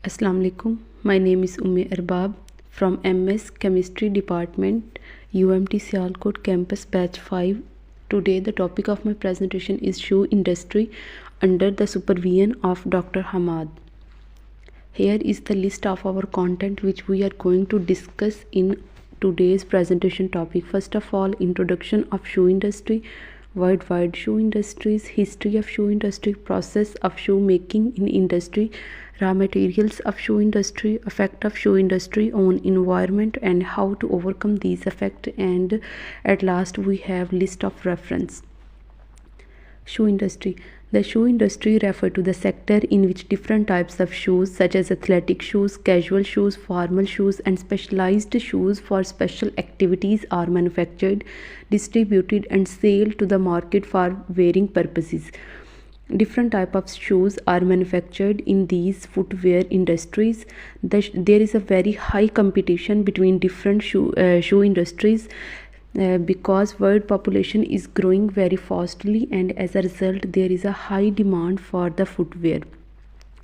Assalamu alaikum. My name is Umme Arbab from MS Chemistry Department, UMT Sialkot Campus Batch 5. Today the topic of my presentation is shoe industry under the supervision of Dr. Hammad. Here is the list of our content which we are going to discuss in today's presentation topic. First of all, introduction of shoe industry, worldwide shoe industries, history of shoe industry, process of shoe making in industry, raw materials of shoe industry, effect of shoe industry on environment and how to overcome these effects, and at last we have list of reference. Shoe industry. The shoe industry refers to the sector in which different types of shoes such as athletic shoes, casual shoes, formal shoes and specialized shoes for special activities are manufactured, distributed and sold to the market for wearing purposes. Different type of shoes are manufactured in these footwear industries. There is a very high competition between different shoe industries because world population is growing very fastly, and as a result there is a high demand for the footwear.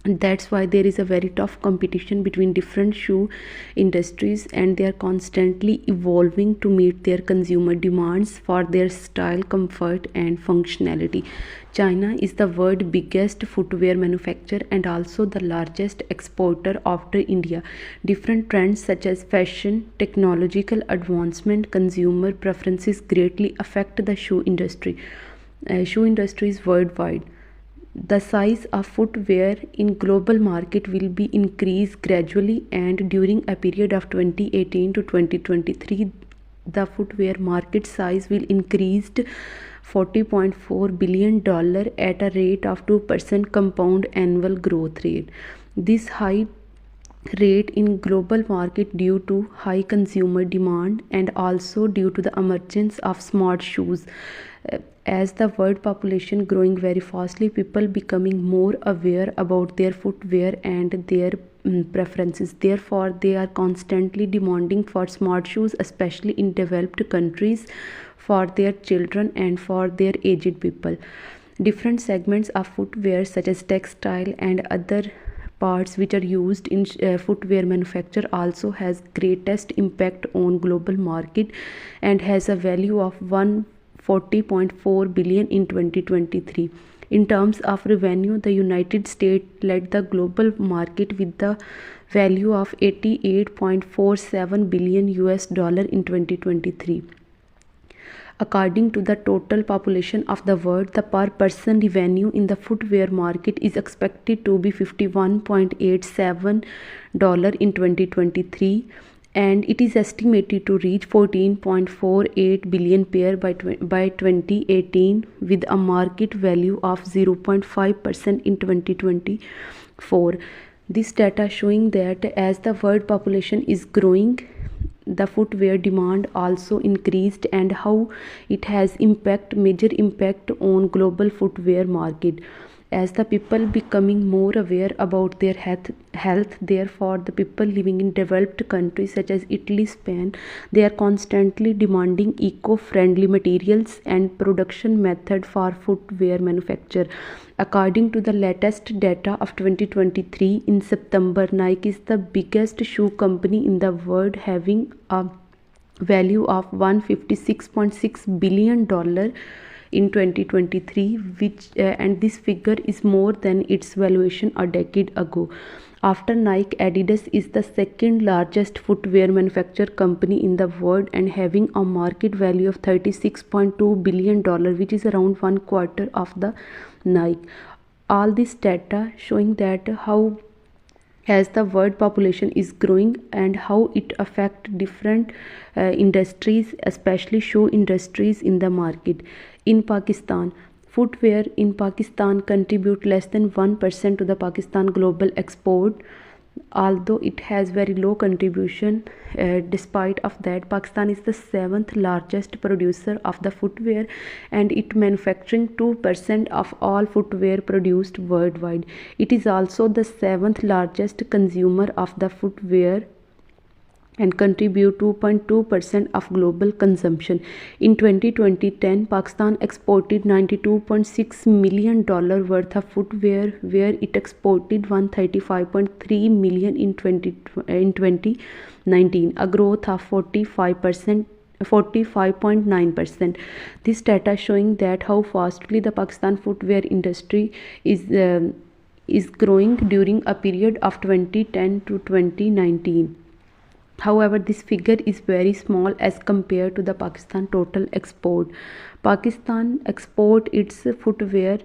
That's why there is a very tough competition between different shoe industries, and they are constantly evolving to meet their consumer demands for their style, comfort and functionality. China is the world's biggest footwear manufacturer and also the largest exporter after India. Different trends such as fashion, technological advancement, consumer preferences greatly affect the shoe industry. Shoe industries worldwide. The size of footwear in global market will be increased gradually, and during a period of 2018 to 2023 the footwear market size will increased $40.4 billion at a rate of 2% compound annual growth rate. This high rate in global market due to high consumer demand and also due to the emergence of smart shoes. As the world population growing very fastly, people becoming more aware about their footwear and their preferences. Therefore they are constantly demanding for smart shoes, especially in developed countries, for their children and for their aged people. Different segments of footwear such as textile and other parts which are used in footwear manufacture also has greatest impact on global market and has a value of 140.4 billion in 2023. In terms of revenue, the United States led the global market with the value of 88.47 billion US dollar in 2023. According to the total population of the world, the per person revenue in the footwear market is expected to be $51.87 in 2023, and it is estimated to reach 14.48 billion pair by 2018 with a market value of 0.5% in 2024. This data showing that as the world population is growing, the footwear demand also increased, and how it has major impact on global footwear market. As the people becoming more aware about their health, therefore the people living in developed countries such as Italy, Spain, they are constantly demanding eco-friendly materials and production method for footwear manufacture. According to the latest data of 2023, in September, Nike is the biggest shoe company in the world, having a value of $156.6 billion in 2023, which and this figure is more than its valuation a decade ago. After Nike, Adidas is the second largest footwear manufacturer company in the world and having a market value of $36.2 billion, which is around one quarter of the Nike. All this data showing that how as the world population is growing and how it affect different industries, especially shoe industries in the market. In Pakistan, footwear in Pakistan contribute less than 1% to the Pakistan global export, although it has very low contribution. Despite of that, Pakistan is the 7th largest producer of the footwear, and it manufacturing 2% of all footwear produced worldwide. It is also the 7th largest consumer of the footwear and contribute 2.2% of global consumption. In 2010, Pakistan exported $92.6 million worth of footwear, where it exported 135.3 million in 2019, a growth of 45%. 45.9%. This data showing that how fastly the Pakistan footwear industry is growing during a period of 2010 to 2019. However, this figure is very small as compared to the Pakistan total export. Pakistan export its footwear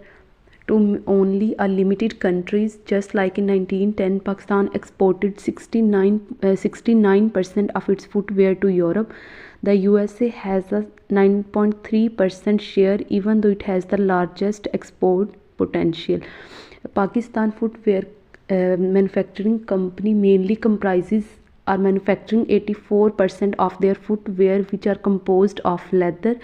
to only a limited countries. Just like in 1910, Pakistan exported 69% of its footwear to Europe. The USA has a 9.3% share, even though it has the largest export potential. Pakistan footwear manufacturing company mainly comprises are manufacturing 84% of their footwear, which are composed of leather,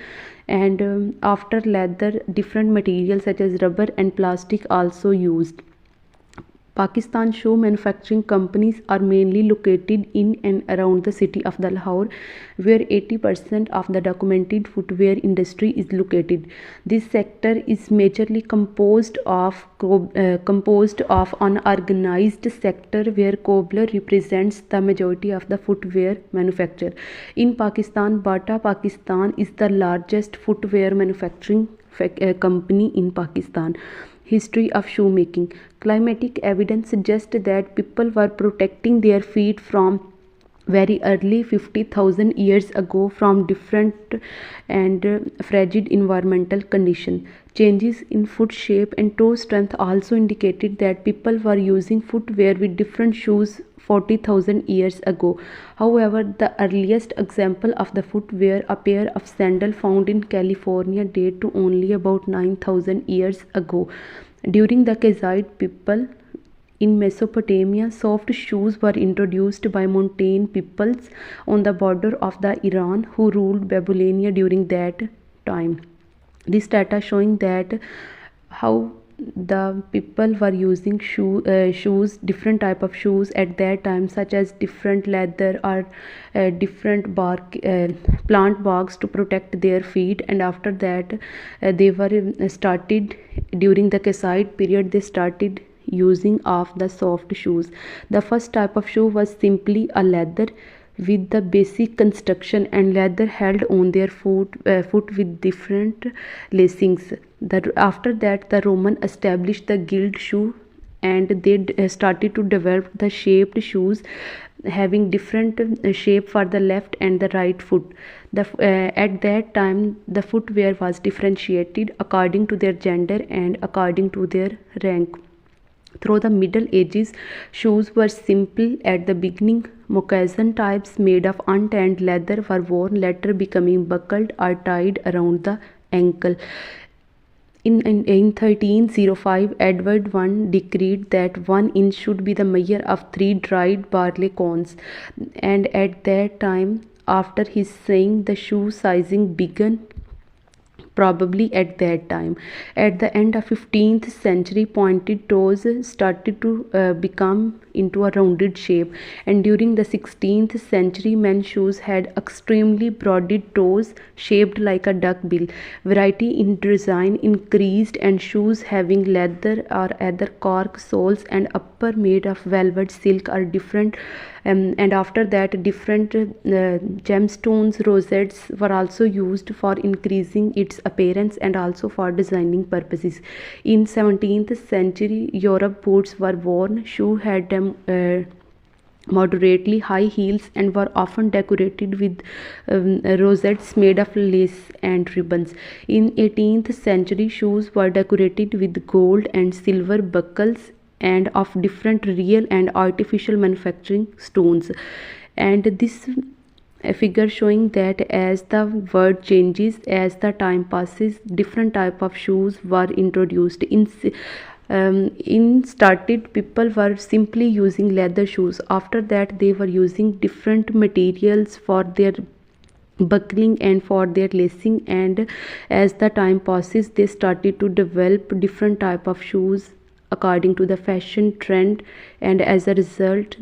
and after leather different materials such as rubber and plastic also used. Pakistan shoe manufacturing companies are mainly located in and around the city of Lahore, where 80% of the documented footwear industry is located. This sector is majorly composed of unorganized sector, where cobbler represents the majority of the footwear manufacture. In Pakistan, Bata Pakistan is the largest footwear manufacturing company in Pakistan. History of shoemaking. Climatic evidence suggests that people were protecting their feet from very early 50,000 years ago from different and fragile environmental conditions. Changes in foot shape and toe strength also indicated that people were using footwear with different shoes 40,000 years ago. However, the earliest example of the footwear, a pair of sandals found in California, date to only about 9,000 years ago. During the Kazite people in Mesopotamia, soft shoes were introduced by mountain peoples on the border of the Iran who ruled Babylonia during that time. This data showing that how the people were using shoes, different type of shoes at that time, such as different leather or different bark plant barks to protect their feet. And after that they were started during the Kassite period, they started using of the soft shoes. The first type of shoe was simply a leather with the basic construction, and leather held on their foot with different lacings. After that, the Roman established the gilt shoe, and they started to develop the shaped shoes having different shape for the left and the right foot. At that time, the footwear was differentiated according to their gender and according to their rank. Through the Middle Ages, shoes were simple at the beginning. Moccasin types made of untanned leather were worn, later becoming buckled or tied around the ankle. In 1305, Edward I decreed that 1 inch should be the measure of 3 dried barley corns, and at that time, after his saying, the shoe sizing began. Probably at that time, at the end of 15th century, pointed toes started to become into a rounded shape, and during the 16th century, men's shoes had extremely broaded toes shaped like a duck bill. Variety in design increased, and shoes having leather or other cork soles and upper made of velvet, silk are different. And after that, different gemstones, rosettes were also used for increasing its appearance and also for designing purposes. In 17th century, Europe boots were worn. Shoe had moderately high heels and were often decorated with rosettes made of lace and ribbons. In 18th century, shoes were decorated with gold and silver buckles and of different real and artificial manufacturing stones. And this figure showing that as the world changes, as the time passes, different type of shoes were introduced. In started, people were simply using leather shoes. After that, they were using different materials for their buckling and for their lacing, and as the time passes, they started to develop different type of shoes according to the fashion trend, and as a result,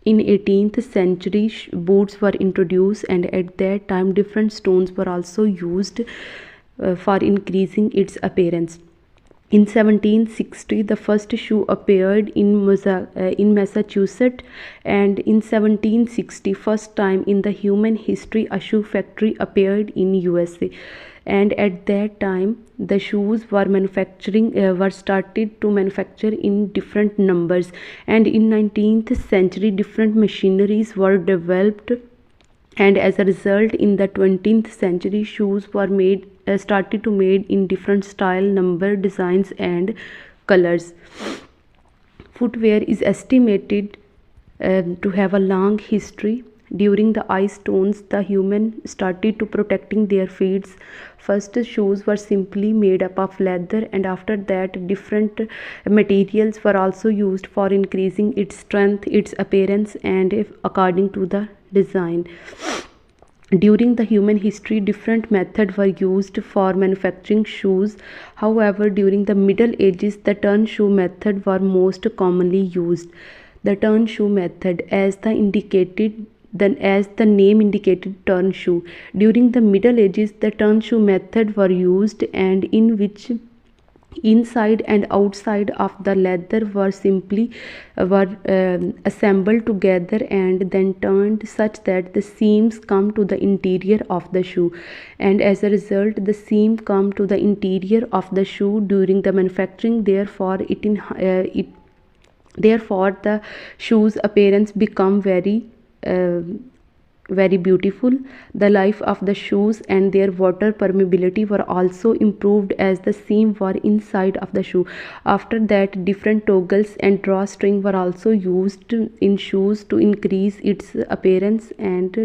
In 18th century, boots were introduced, and at that time different stones were also used for increasing its appearance. In 1760, the first shoe appeared in Massachusetts, and in 1760, first time in the human history, a shoe factory appeared in USA. And at that time, the shoes were started to manufacture in different numbers. And in 19th century, different machineries were developed, and as a result in the 20th century shoes were started to made in different style, number, designs and colors. Footwear is estimated to have a long history. During the ice stones, the human started to protecting their feet. First shoes were simply made up of leather, and after that different materials were also used for increasing its strength, its appearance, and according to the design. During the human history, different methods were used for manufacturing shoes. However, during the Middle Ages, the turn shoe method were most commonly used. The turn shoe method, as the name indicated, turn shoe. During the Middle Ages, the turn shoe method were used, and in which inside and outside of the leather were assembled together and then turned such that the seams come to the interior of the shoe, and as a result the seam come to the interior of the shoe during the manufacturing. Therefore the shoe's appearance become very beautiful. The life of the shoes and their water permeability were also improved as the seam were inside of the shoe. After that, different toggles and drawstring were also used in shoes to increase its appearance and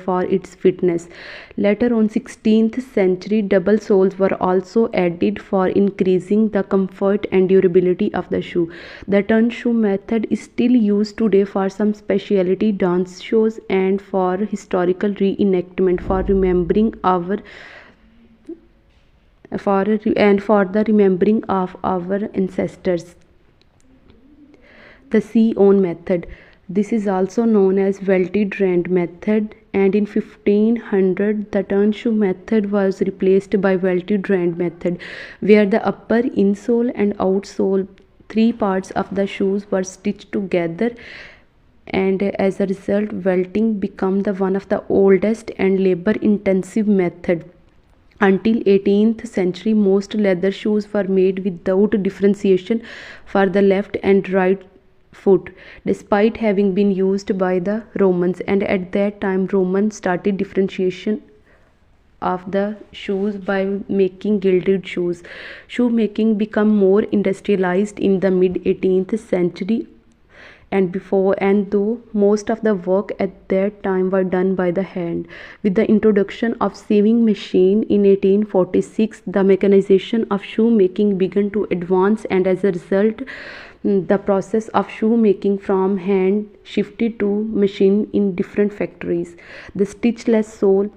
for its fitness. Later on 16th century, double soles were also added for increasing the comfort and durability of the shoe. The turn shoe method is still used today for some specialty dance shows and for historical reenactment, for the remembering of our ancestors. The sew-on method. This is also known as welted rand method, and in 1500 the turn shoe method was replaced by welted rand method, where the upper insole and outsole, three parts of the shoes, were stitched together, and as a result welting became the one of the oldest and labor intensive method. Until 18th century, most leather shoes were made without differentiation for the left and right foot, despite having been used by the Romans, and at that time Romans started differentiation of the shoes by making gilded shoes. Shoemaking became more industrialized in the mid 18th century, and though most of the work at that time were done by the hand. With the introduction of sewing machine in 1846, the mechanization of shoemaking began to advance, and as a result the process of shoemaking from hand shifted to machine in different factories. The stitchless sole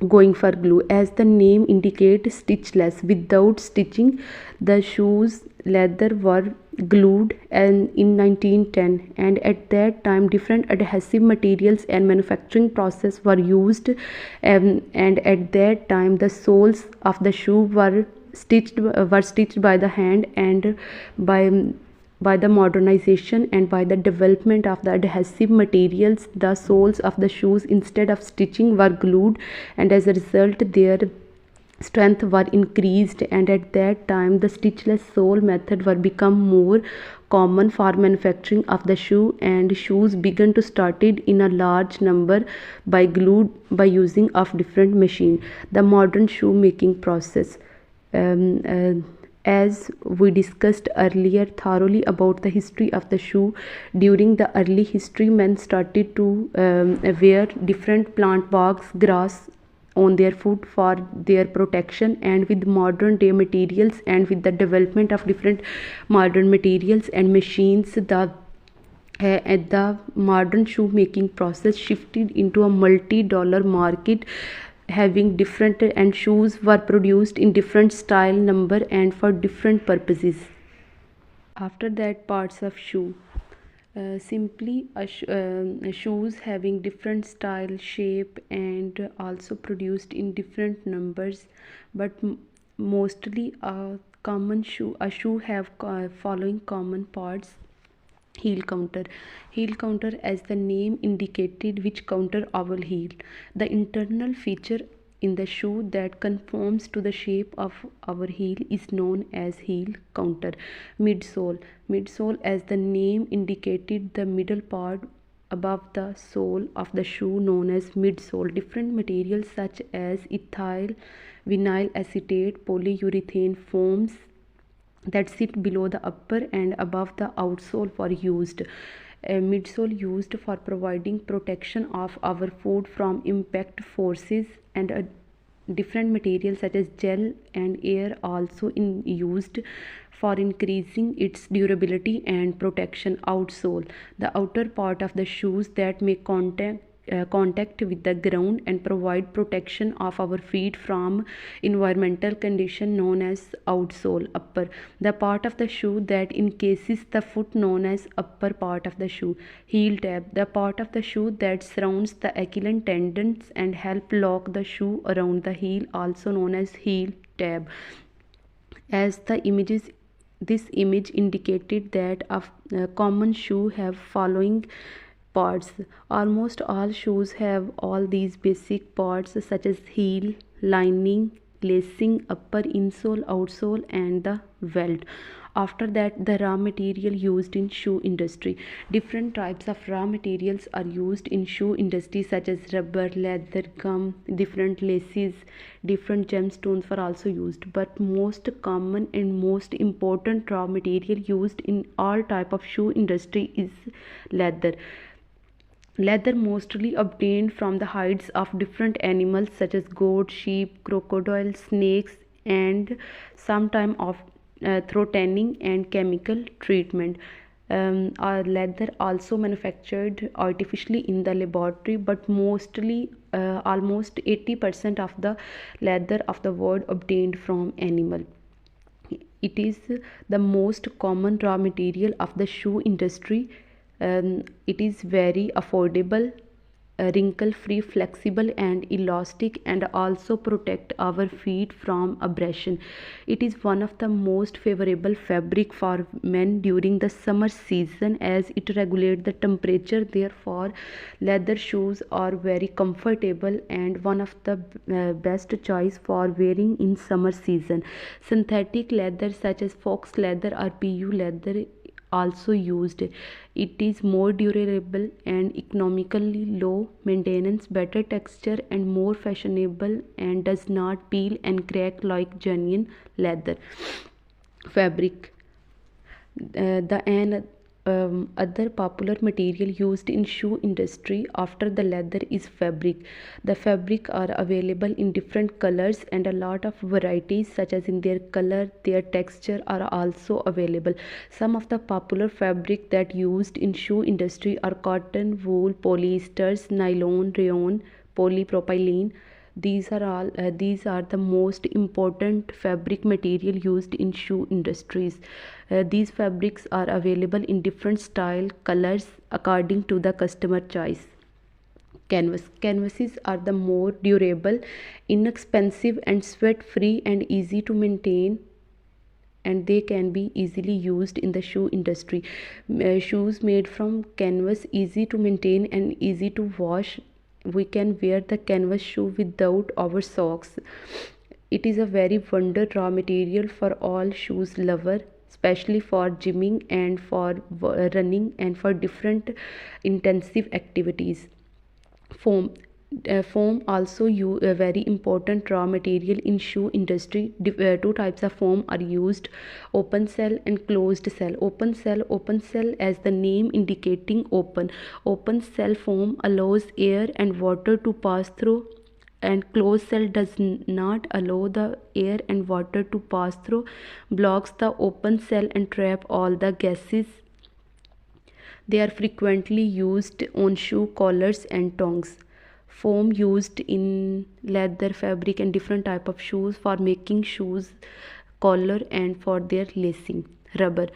going for glue, as the name indicates, stitchless, without stitching. The shoes leather were glued and in 1910, and at that time different adhesive materials and manufacturing process were used, and at that time the soles of the shoe were stitched by the hand, and by the modernization and by the development of the adhesive materials, the soles of the shoes, instead of stitching, were glued, and as a result their strength were increased, and at that time the stitchless sole method were become more common for manufacturing of the shoe, and shoes began to started in a large number by using of different machine. The modern shoemaking process, as we discussed earlier thoroughly about the history of the shoe. During the early history, men started to wear different plant barks, grass on their foot for their protection, and with modern day materials and with the development of different modern materials and machines, the modern shoemaking process shifted into a multi-dollar market, having different, and shoes were produced in different style, number and for different purposes. After that, parts of shoe. Simply shoes having different style, shape, and also produced in different numbers, but mostly a shoe have following common parts. Heel counter. Heel counter, as the name indicated, which counter our heel. The internal feature in the shoe that conforms to the shape of our heel is known as heel counter. Midsole. Midsole, as the name indicated, the middle part above the sole of the shoe, known as midsole. Different materials such as ethyl, vinyl acetate, polyurethane foams that sit below the upper and above the outsole for used. A midsole used for providing protection of our foot from impact forces, and a different materials such as gel and air also in used for increasing its durability and protection. Outsole, the outer part of the shoes that make contact with the ground and provide protection of our feet from environmental condition, known as outsole. Upper, the part of the shoe that encases the foot, known as upper part of the shoe. Heel tab, the part of the shoe that surrounds the Achilles tendons and help lock the shoe around the heel, also known as heel tab. As the images This image indicated that a common shoe have following parts. Almost all shoes have all these basic parts such as heel, lining, lacing, upper insole, outsole, and the welt. After that, the raw material used in shoe industry. Different types of raw materials are used in shoe industry such as rubber, leather, gum, different laces, different gemstones were also used. But most common and most important raw material used in all type of shoe industry is leather. Leather mostly obtained from the hides of different animals such as goat, sheep, crocodile, snakes, and sometime of through tanning and chemical treatment. Our leather also manufactured artificially in the laboratory, but mostly almost 80% of the leather of the world obtained from animal. It is the most common raw material of the shoe industry. It is very affordable, wrinkle free, flexible, and elastic, and also protect our feet from abrasion. It is one of the most favorable fabric for men during the summer season as it regulates the temperature. Therefore, leather shoes are very comfortable and one of the best choice for wearing in summer season. Synthetic leather such as fox leather or PU leather also used. It is more durable and economically low maintenance, better texture, and more fashionable, and does not peel and crack like genuine leather. Fabric, the and other popular material used in shoe industry after the leather is fabric. The fabric are available in different colors and a lot of varieties such as in their color, their texture are also available. Some of the popular fabric that used in shoe industry are cotton, wool, polyesters, nylon, rayon, polypropylene. These are the most important fabric material used in shoe industries. These fabrics are available in different style, colors according to the customer choice. Canvases are the more durable, inexpensive, and sweat free and easy to maintain, and they can be easily used in the shoe industry. Shoes made from canvas, easy to maintain and easy to wash. We can wear the canvas shoe without our socks. It is a very wonder raw material for all shoes lover, especially for gymming and for running and for different intensive activities. Foam also a very important raw material in shoe industry. Two types of foam are used: open cell and closed cell. Open cell, as the name indicating open cell foam allows air and water to pass through, and closed cell does not allow the air and water to pass through, blocks the open cell and trap all the gases. They are frequently used on shoe collars and tongues. Foam used in leather, fabric, and different type of shoes for making shoes collar and for their lacing. Rubber.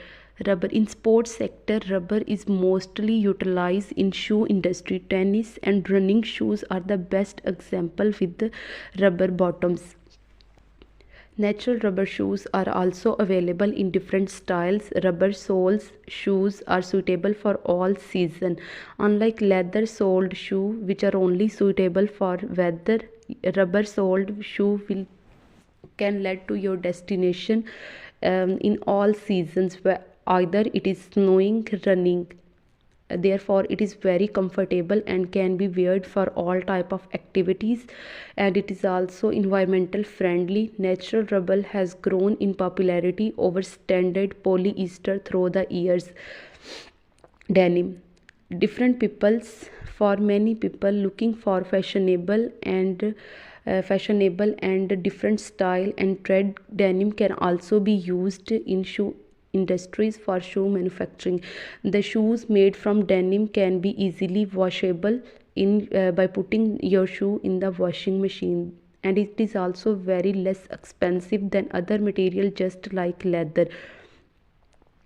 Rubber in sports sector, rubber is mostly utilized in shoe industry. Tennis and running shoes are the best example with the rubber bottoms. Natural rubber shoes are also available in different styles. Rubber soles shoes are suitable for all season. Unlike leather soled shoe which are only suitable for weather, rubber soled shoe will can lead to your destination in all seasons, where either it is snowing, running. Therefore it is very comfortable and can be weared for all type of activities, and it is also environmental friendly. Natural rubber has grown in popularity over standard polyester through the years. Denim, different peoples, for many people looking for fashionable and different style and trend, denim can also be used in shoe industries for shoe manufacturing. The shoes made from denim can be easily washable by putting your shoe in the washing machine, and it is also very less expensive than other material just like leather.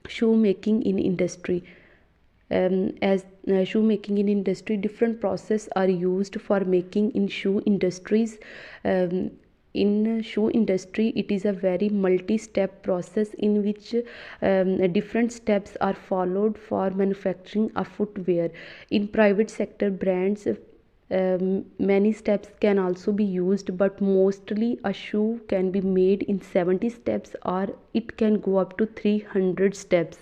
Shoemaking in industry, as shoemaking in industry, different process are used for making in shoe industries. In shoe industry it is a very multi-step process in which different steps are followed for manufacturing a footwear. In private sector brands, many steps can also be used, but mostly a shoe can be made in 70 steps, or it can go up to 300 steps.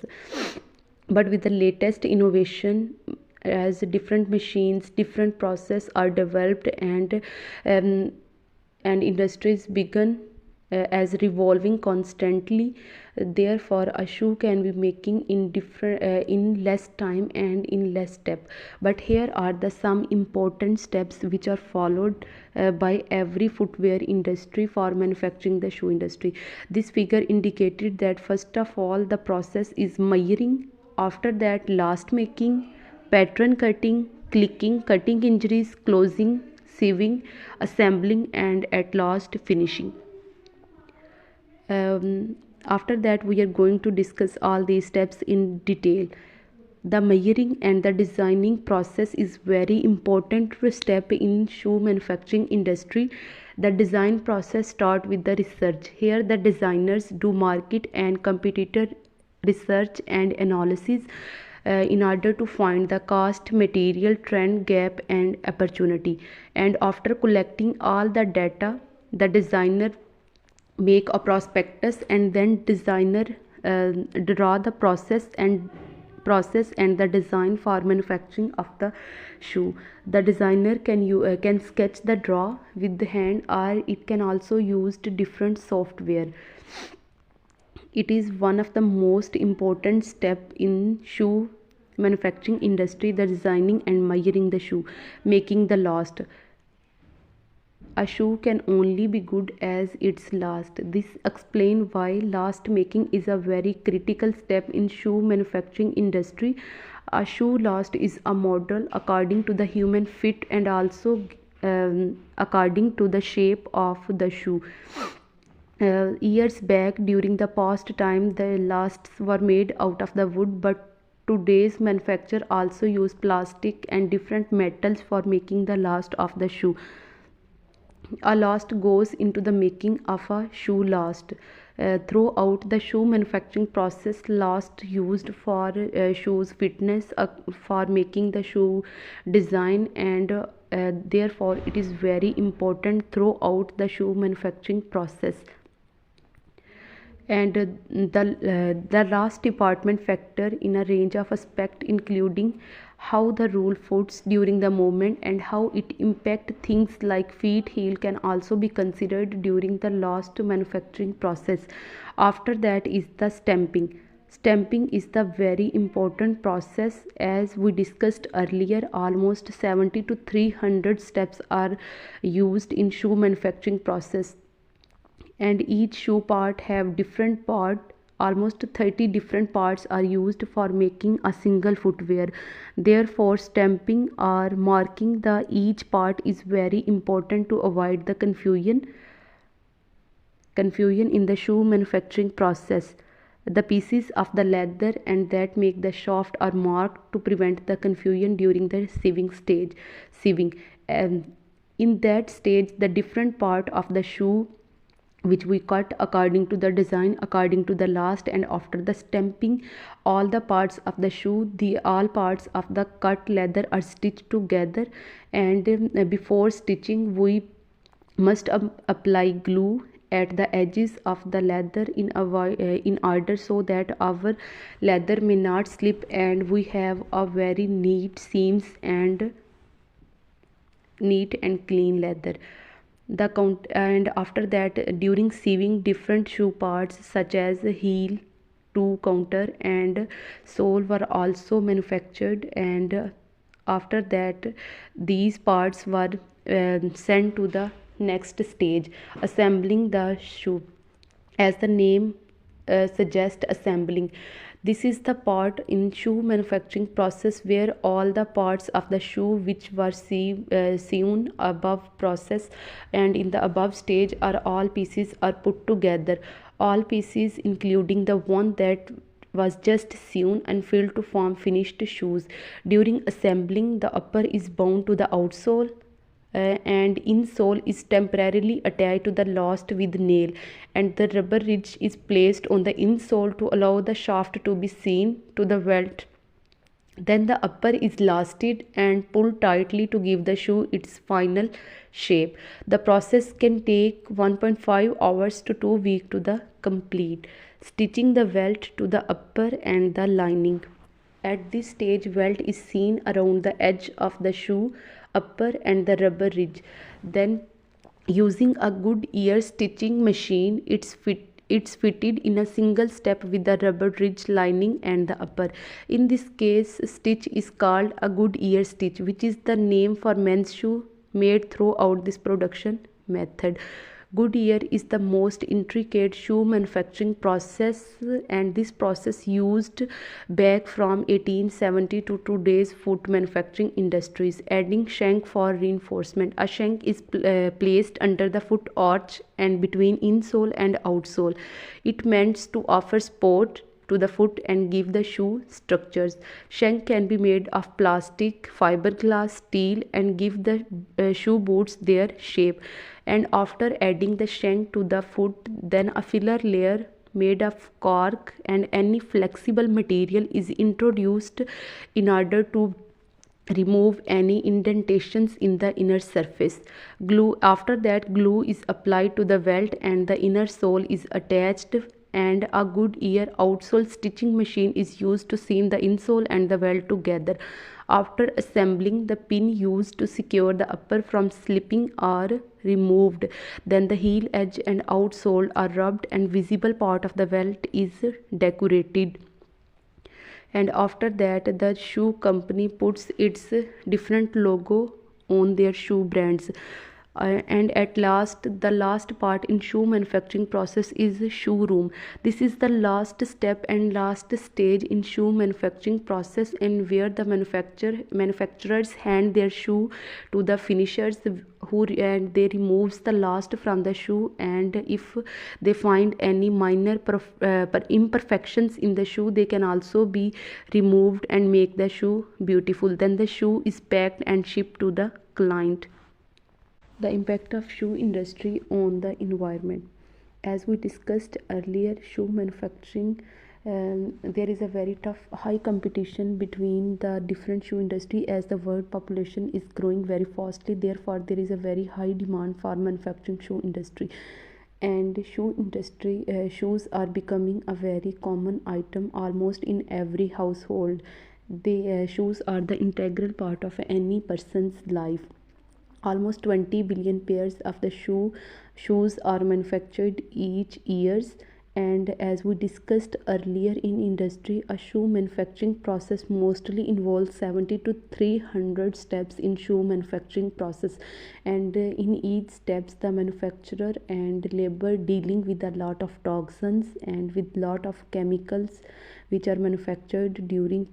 But with the latest innovation, as different machines, different process are developed, um, and industries begin as revolving constantly. Therefore a shoe can be making in less time and in less step. But here are the some important steps which are followed by every footwear industry for manufacturing the shoe industry. This figure indicated that first of all the process is measuring, after that last making, pattern cutting, clicking, cutting injuries, closing, sieving, assembling, and at last finishing. After that we are going to discuss all these steps in detail. The measuring and the designing process is very important step in shoe manufacturing industry. The design process start with the research. Here the designers do market and competitor research and analysis in order to find the cost, material, trend, gap, and opportunity. And after collecting all the data, the designer make a prospectus, and then designer draw the process and the design for manufacturing of the shoe. The designer can sketch the draw with the hand, or it can also use different software. It is one of the most important step in shoe manufacturing industry, the designing and measuring the shoe. Making the last, a shoe can only be good as its last. This explains why last making is a very critical step in shoe manufacturing industry. A shoe last is a model according to the human fit and also according to the shape of the shoe. Years back, during the past time, the lasts were made out of the wood, but today's manufacturer also use plastic and different metals for making the last of the shoe. A last goes into the making of a shoe last. Throughout the shoe manufacturing process, last used for shoes fitness, for making the shoe design, and therefore it is very important throughout the shoe manufacturing process. And the last department factor in a range of aspects, including how the rule foots during the movement and how it impact things like feet, heel, can also be considered during the last manufacturing process. After that is the stamping. Stamping is the very important process. As we discussed earlier, almost 70 to 300 steps are used in shoe manufacturing process, and each shoe part have different part. Almost 30 different parts are used for making a single footwear. Therefore stamping or marking the each part is very important to avoid the confusion in the shoe manufacturing process. the pieces of the leather and that make the shaft are marked to prevent the confusion during the sieving. In that stage, the different part of the shoe which we cut according to the design, according to the last, and after the stamping all the parts of the shoe, the all parts of the cut leather are stitched together. And before stitching we must apply glue at the edges of the leather in order so that our leather may not slip and we have a very neat and clean leather. The count and after that, during sieving, different shoe parts such as heel, toe counter and sole were also manufactured. And after that, these parts were sent to the next stage, assembling the shoe. As the name suggests, assembling, this is the part in shoe manufacturing process where all the parts of the shoe which were sewn above process and in the above stage are all pieces are put together. All pieces including the one that was just sewn and filled to form finished shoes. During assembling, the upper is bound to the outsole and insole is temporarily attached to the last with nail, and the rubber ridge is placed on the insole to allow the shaft to be seen to the welt. Then the upper is lasted and pulled tightly to give the shoe its final shape. The process can take 1.5 hours to 2 weeks to the complete. Stitching the welt to the upper and the lining. At this stage, welt is seen around the edge of the shoe upper and the rubber ridge. Then using a good ear stitching machine, it's fitted in a single step with the rubber ridge lining and the upper. In this case, stitch is called a good ear stitch, which is the name for men's shoe made throughout this production method. Goodyear is the most intricate shoe manufacturing process, and this process used back from 1870 to today's foot manufacturing industries, adding shank for reinforcement. A shank is placed under the foot arch and between insole and outsole. It meant to offer support to the foot and give the shoe structures. Shank can be made of plastic, fiberglass, steel and give the shoe boots their shape. And after adding the shank to the foot, then a filler layer made of cork and any flexible material is introduced in order to remove any indentations in the inner surface. Glue. After that, glue is applied to the welt and the inner sole is attached, and a Goodyear outsole stitching machine is used to seam the insole and the welt together. After assembling, the pin used to secure the upper from slipping are removed. Then the heel edge and outsole are rubbed and visible part of the welt is decorated. And after that, the shoe company puts its different logo on their shoe brands. And at last, the last part in shoe manufacturing process is showroom. This is the last step and last stage in shoe manufacturing process, and where the manufacturers hand their shoe to the finishers and they removes the last from the shoe, and if they find any minor imperfections in the shoe, they can also be removed and make the shoe beautiful. Then the shoe is packed and shipped to the client. The impact of shoe industry on the environment. As we discussed earlier, shoe manufacturing, there is a very tough high competition between the different shoe industry as the world population is growing very fastly. Therefore, there is a very high demand for manufacturing shoe industry. And shoes are becoming a very common item almost in every household. The shoes are the integral part of any person's life. Almost 20 billion pairs of the shoes are manufactured each year. And as we discussed earlier, in industry, a shoe manufacturing process mostly involves 70 to 300 steps in shoe manufacturing process, and in each steps the manufacturer and labor dealing with a lot of toxins and with lot of chemicals which are manufactured during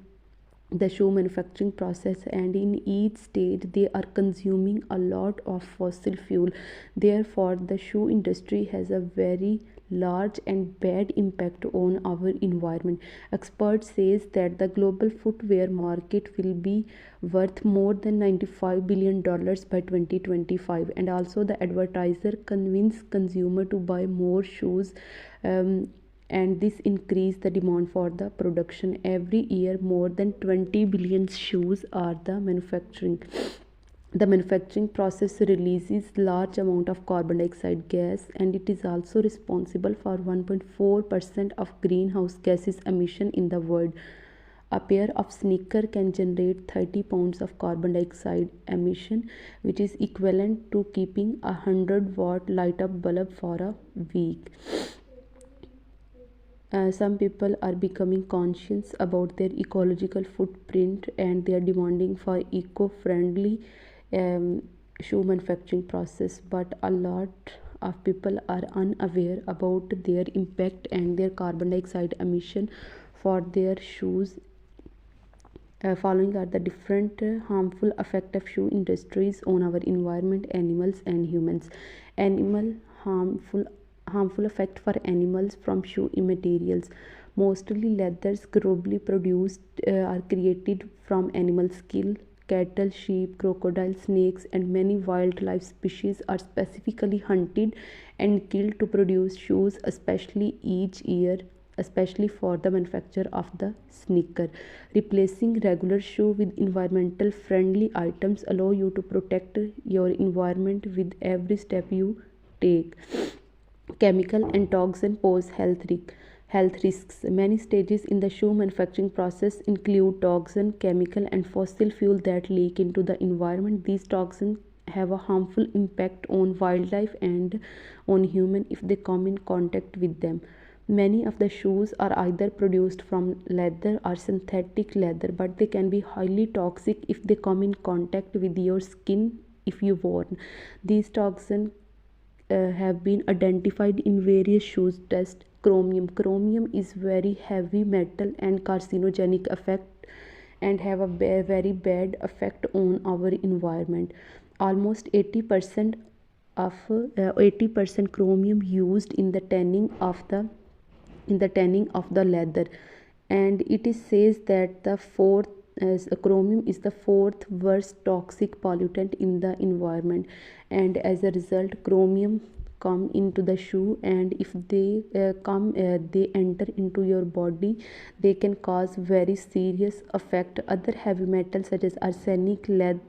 the shoe manufacturing process, and in each stage they are consuming a lot of fossil fuel. Therefore the shoe industry has a very large and bad impact on our environment. Experts says that the global footwear market will be worth more than $95 billion by 2025, and also the advertiser convince consumer to buy more shoes, and this increase the demand for the production. Every year more than 20 billion shoes are the manufacturing process releases large amount of carbon dioxide gas, and it is also responsible for 1.4% of greenhouse gases emission in the world. A pair of sneakers can generate 30 pounds of carbon dioxide emission, which is equivalent to keeping a 100-watt light up bulb for a week. Some people are becoming conscious about their ecological footprint, and they are demanding for eco-friendly shoe manufacturing process, but a lot of people are unaware about their impact and their carbon dioxide emission for their shoes. Following are the different harmful effect of shoe industries on our environment, animals and humans. Animal harmful effect for animals from shoe materials. Mostly leathers globally produced are created from animal skin. Cattle, sheep, crocodile, snakes and many wildlife species are specifically hunted and killed to produce shoes, especially each year, especially for the manufacture of the sneaker. Replacing regular shoe with environmental friendly items allow you to protect your environment with every step you take. Chemical and toxin pose health risks. Many stages in the shoe manufacturing process include toxin, chemical and fossil fuel that leak into the environment. These toxins have a harmful impact on wildlife and on human if they come in contact with them. Many of the shoes are either produced from leather or synthetic leather, but they can be highly toxic if they come in contact with your skin if you worn. These toxins have been identified in various shoes tests. Chromium is very heavy metal and carcinogenic effect and have a very bad effect on our environment. Almost 80% chromium used in the tanning of the leather, and it is says that the fourth as chromium is the fourth worst toxic pollutant in the environment, and as a result chromium come into the shoe, and if they enter into your body, they can cause very serious effect. Other heavy metals such as arsenic, lead,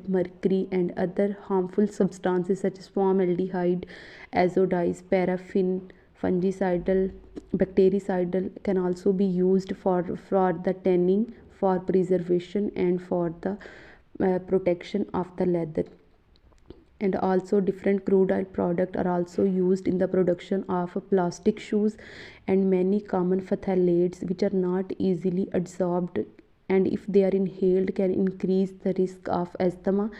mercury and other harmful substances such as formaldehyde, azodyes, paraffin, fungicidal, bactericidal can also be used for the tanning, for preservation and for the protection of the leather. And also different crude oil products are also used in the production of plastic shoes, and many common phthalates which are not easily absorbed, and if they are inhaled can increase the risk of asthma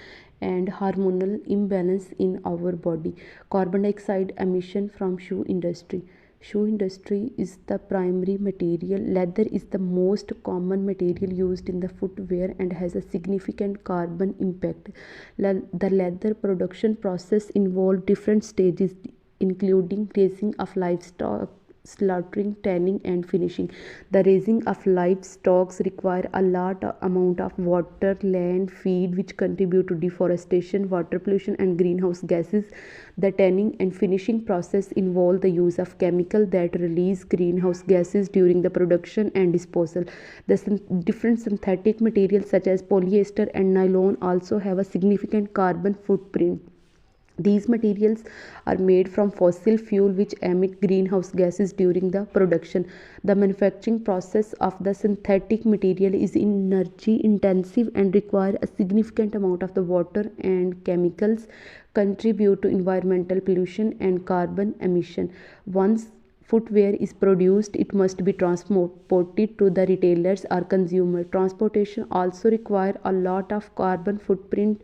and hormonal imbalance in our body. Carbon dioxide emission from shoe industry is the primary material. Leather is the most common material used in the footwear and has a significant carbon impact. The leather production process involves different stages including raising of livestock, slaughtering, tanning and finishing. The raising of livestock require a lot amount of water, land, feed which contribute to deforestation, water pollution and greenhouse gases. The tanning and finishing process involve the use of chemicals that release greenhouse gases during the production and disposal. Different synthetic materials such as polyester and nylon also have a significant carbon footprint. These materials are made from fossil fuel which emit greenhouse gases during the production. The manufacturing process of the synthetic material is energy intensive and require a significant amount of the water, and chemicals contribute to environmental pollution and carbon emission. Once footwear is produced, it must be transported to the retailers or consumer. Transportation also require a lot of carbon footprint.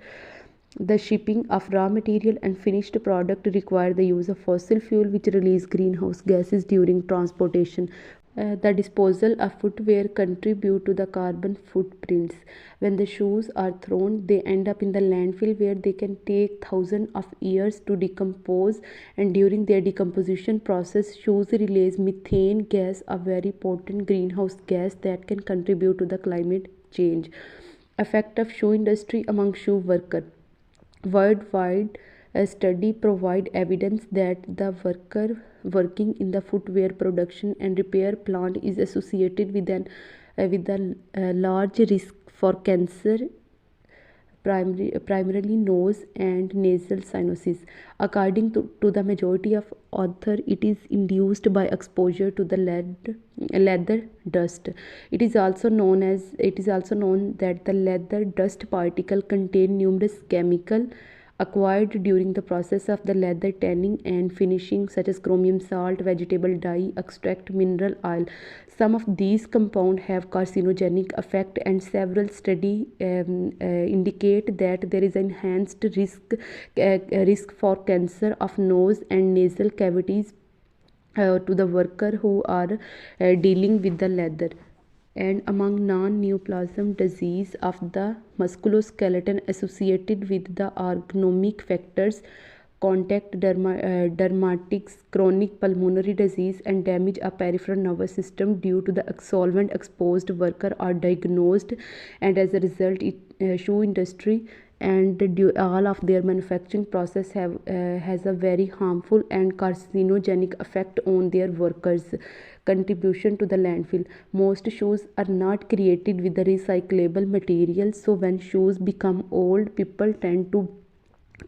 The shipping of raw material and finished product require the use of fossil fuel which release greenhouse gases during transportation. The disposal of footwear contribute to the carbon footprints. When the shoes are thrown, they end up in the landfill where they can take thousands of years to decompose, and during their decomposition process, shoes release methane gas, a very potent greenhouse gas that can contribute to the climate change. Effect of shoe industry among shoe workers. Worldwide, a study provide evidence that the worker working in the footwear production and repair plant is associated with a large risk for cancer, primarily nose and nasal cyanosis. According to the majority of author, it is induced by exposure to the leather dust. It is also known that the leather dust particle contain numerous chemical acquired during the process of the leather tanning and finishing, such as chromium salt, vegetable dye, extract, mineral oil. Some of these compounds have carcinogenic effect, and several studies indicate that there is enhanced risk for cancer of nose and nasal cavities to the worker who are dealing with the leather. And among non-neoplasm disease of the musculoskeleton associated with the ergonomic factors, contact dermatitis, chronic pulmonary disease, and damage of peripheral nervous system due to the solvent exposed worker are diagnosed, and as a result, shoe industry and all of their manufacturing process has a very harmful and carcinogenic effect on their workers. Contribution to the landfill. Most shoes are not created with the recyclable material, so when shoes become old, people tend to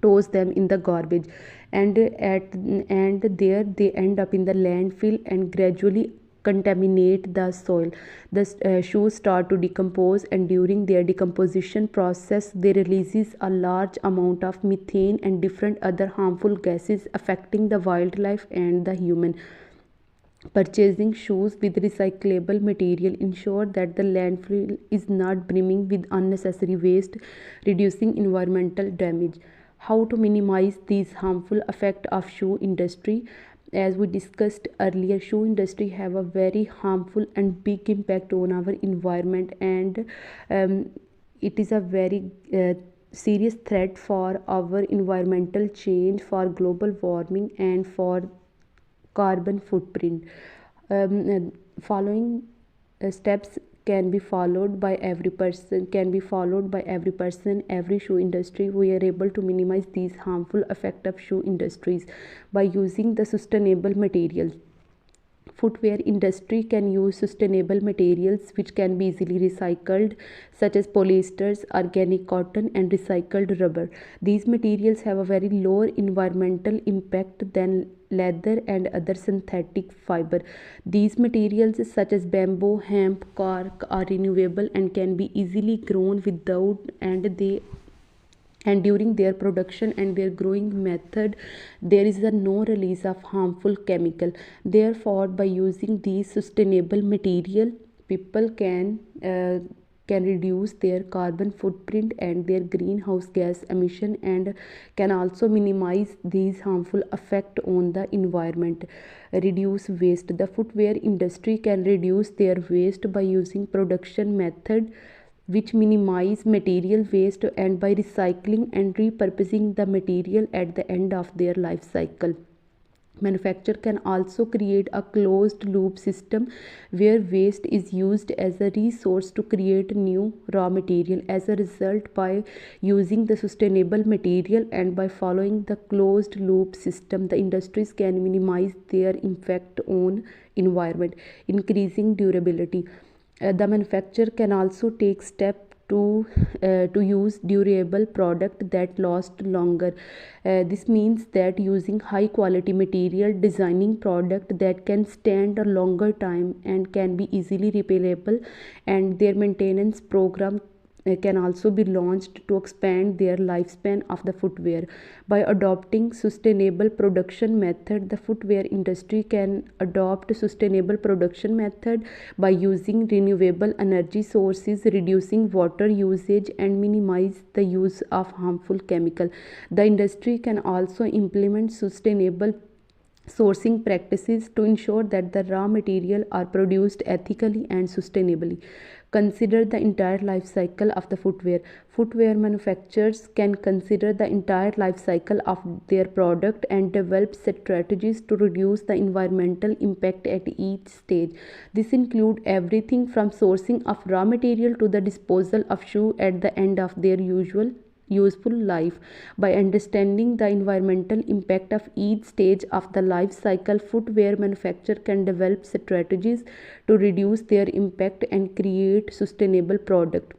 toss them in the garbage, and there they end up in the landfill and gradually contaminate the soil. The shoes start to decompose, and during their decomposition process they releases a large amount of methane and different other harmful gases affecting the wildlife and the human. Purchasing shoes with recyclable material ensure that the landfill is not brimming with unnecessary waste, reducing environmental damage. How to minimize these harmful effects of shoe industry? As we discussed earlier, shoe industry have a very harmful and big impact on our environment, and it is a very serious threat for our environmental change, for global warming, and for carbon footprint. Following steps can be followed by every person, every shoe industry. We are able to minimize these harmful effects of shoe industries by using the sustainable materials. Footwear industry can use sustainable materials which can be easily recycled, such as polyesters, organic cotton, and recycled rubber. These materials have a very lower environmental impact than leather and other synthetic fiber. These materials such as bamboo, hemp, cork are renewable and can be easily grown without and during their production and their growing method there is a no release of harmful chemical. Therefore, by using these sustainable material, people can reduce their carbon footprint and their greenhouse gas emission, and can also minimize these harmful effect on the environment. Reduce waste. The footwear industry can reduce their waste by using production method which minimize material waste, and by recycling and repurposing the material at the end of their life cycle. Manufacturer can also create a closed loop system where waste is used as a resource to create new raw material. As a result, by using the sustainable material and by following the closed loop system, the industries can minimize their impact on environment. Increasing durability. The manufacturer can also take steps to use durable product that last longer. This means that using high quality material, designing product that can stand a longer time and can be easily repairable, and their maintenance program can also be launched to expand their lifespan of the footwear. By adopting sustainable production method, the footwear industry can adopt sustainable production method by using renewable energy sources, reducing water usage, and minimize the use of harmful chemical. The industry can also implement sustainable sourcing practices to ensure that the raw material are produced ethically and sustainably. Consider the entire life cycle of the footwear. Footwear manufacturers can consider the entire life cycle of their product and develop strategies to reduce the environmental impact at each stage. This includes everything from sourcing of raw material to the disposal of shoe at the end of their useful life. By understanding the environmental impact of each stage of the life cycle, footwear manufacturer can develop strategies to reduce their impact and create sustainable product.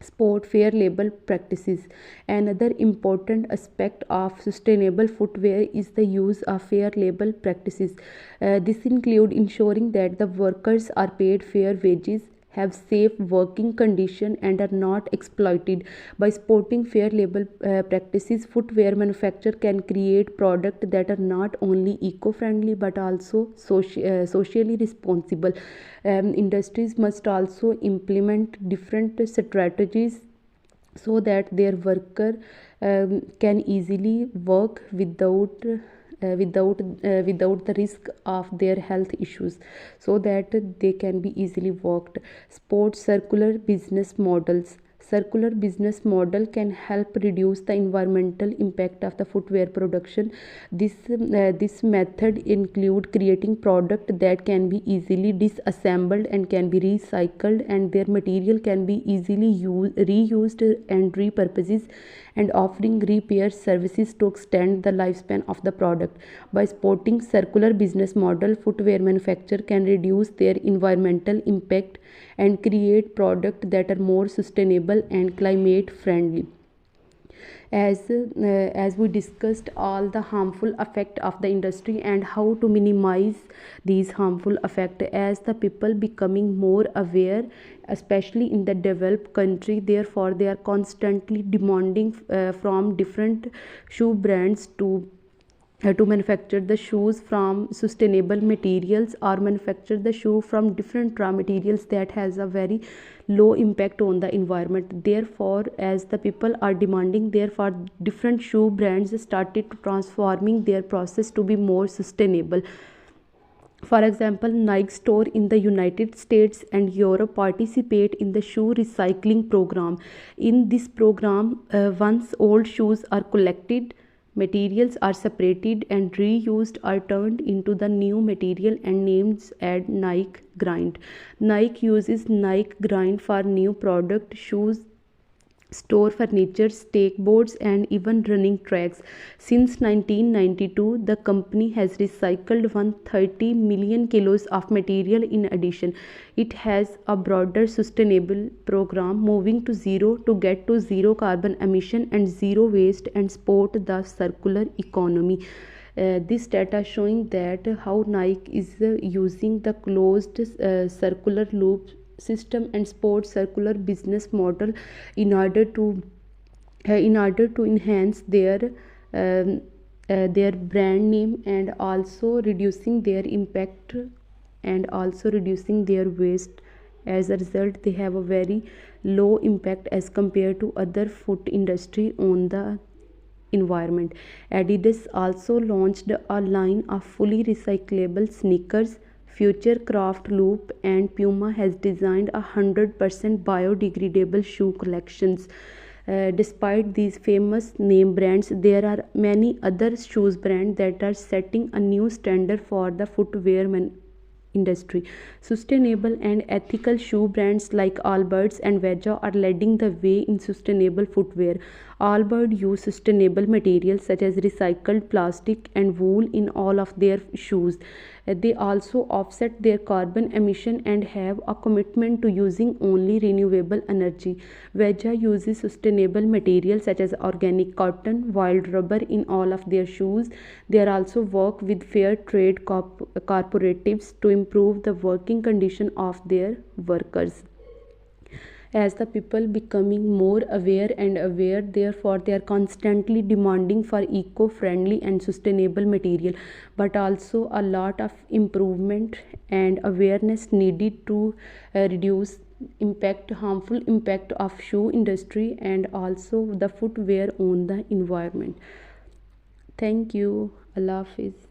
Sport fair label practices. Another important aspect of sustainable footwear is the use of fair label practices. This includes ensuring that the workers are paid fair wages, have safe working conditions, and are not exploited. By supporting fair label practices, footwear manufacturer can create products that are not only eco-friendly but also socially responsible. Industries must also implement different strategies so that their worker can easily work without the risk of their health issues, so that they can be easily worked. Sports circular business models. Circular business model can help reduce the environmental impact of the footwear production. This method include creating product that can be easily disassembled and can be recycled, and their material can be easily reused and repurposed, and offering repair services to extend the lifespan of the product. By supporting circular business model, footwear manufacturer can reduce their environmental impact and create products that are more sustainable and climate friendly. As we discussed all the harmful effect of the industry and how to minimize these harmful effect, as the people becoming more aware, especially in the developed country, therefore they are constantly demanding from different shoe brands to manufacture the shoes from sustainable materials, or manufacture the shoe from different raw materials that has a very low impact on the environment. Therefore, as the people are demanding, therefore different shoe brands started transforming their process to be more sustainable. For example, Nike store in the United States and Europe participate in the shoe recycling program. In this program, once old shoes are collected, materials are separated and reused or turned into the new material and names at Nike Grind. Nike uses Nike Grind for new product, shoes, store furniture, skateboards, and even running tracks. Since 1992, the company has recycled 130 million kilos of material. In addition, it has a broader sustainable program, moving to zero to get to zero carbon emission and zero waste, and support the circular economy. This data showing that how Nike is using the closed circular loop system and sports circular business model in order to enhance their brand name, and also reducing their impact and also reducing their waste. As a result, they have a very low impact as compared to other food industry on the environment. Adidas also launched a line of fully recyclable sneakers, Future Craft Loop, and Puma has designed 100% biodegradable shoe collections. Despite these famous name brands, there are many other shoes brands that are setting a new standard for the footwear industry. Sustainable and ethical shoe brands like Allbirds and Veja are leading the way in sustainable footwear. Allbirds use sustainable materials such as recycled plastic and wool in all of their shoes. They also offset their carbon emission and have a commitment to using only renewable energy. Veja uses sustainable materials such as organic cotton, wild rubber in all of their shoes. They also work with fair trade corporatives to improve the working condition of their workers. As the people becoming more aware, therefore they are constantly demanding for eco-friendly and sustainable material, but also a lot of improvement and awareness needed to reduce harmful impact of shoe industry and also the footwear on the environment. Thank you. Allah Hafiz.